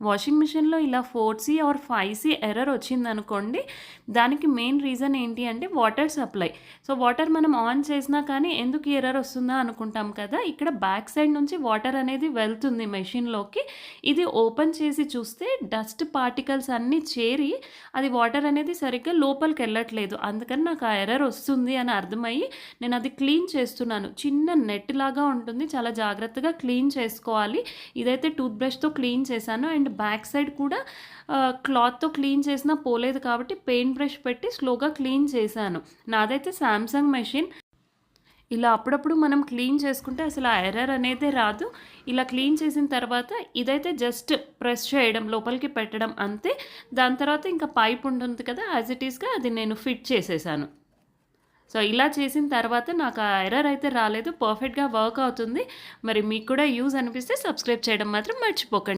Washing మిషన్‌లో ఇలా 4C are 5C error వచ్చిందనుకోండి, దానికి మెయిన్ రీజన్ ఏంటి అంటే వాటర్ సప్లై. సో, వాటర్ మనం ఆన్ చేసినా కానీ ఎందుకు ఈ ఎర్రర్ వస్తుందా అనుకుంటాం కదా! ఇక్కడ బ్యాక్ సైడ్ నుంచి వాటర్ అనేది వెళ్తుంది మెషిన్‌లోకి. ఇది ఓపెన్ చేసి చూస్తే డస్ట్ పార్టికల్స్ అన్నీ చేరి అది వాటర్ అనేది సరిగ్గా లోపలికెళ్ళట్లేదు. అందుకని నాకు ఆ ఎర్రర్ వస్తుంది అని అర్థమయ్యి నేను అది క్లీన్ చేస్తున్నాను. చిన్న నెట్ లాగా ఉంటుంది. చాలా జాగ్రత్తగా క్లీన్ చేసుకోవాలి. ఇదైతే టూత్ బ్రష్‌తో క్లీన్ చేశాను. అండ్ బ్యాక్ సైడ్ కూడా క్లాత్‌తో క్లీన్ చేసినా పోలేదు కాబట్టి పెయింట్ బ్రష్ పెట్టి స్లోగా క్లీన్ చేశాను. నాదైతే సామ్‌సంగ్ మెషిన్. ఇలా అప్పుడప్పుడు మనం క్లీన్ చేసుకుంటే అసలు ఆ ఎర్రర్ అనేదే రాదు. ఇలా క్లీన్ చేసిన తర్వాత ఇదైతే జస్ట్ ప్రెస్ చేయడం, లోపలికి పెట్టడం అంతే. దాని తర్వాత ఇంకా పైప్ ఉంటుంది కదా! యాజ్ ఇట్ ఈస్‌గా అది నేను ఫిట్ చేసేసాను. సో, ఇలా చేసిన తర్వాత నాకు ఆ ఎర్రర్ అయితే రాలేదు. పర్ఫెక్ట్‌గా వర్క్ అవుతుంది. మరి మీకు కూడా యూజ్ అనిపిస్తే సబ్స్క్రైబ్ చేయడం మాత్రం మర్చిపోకండి.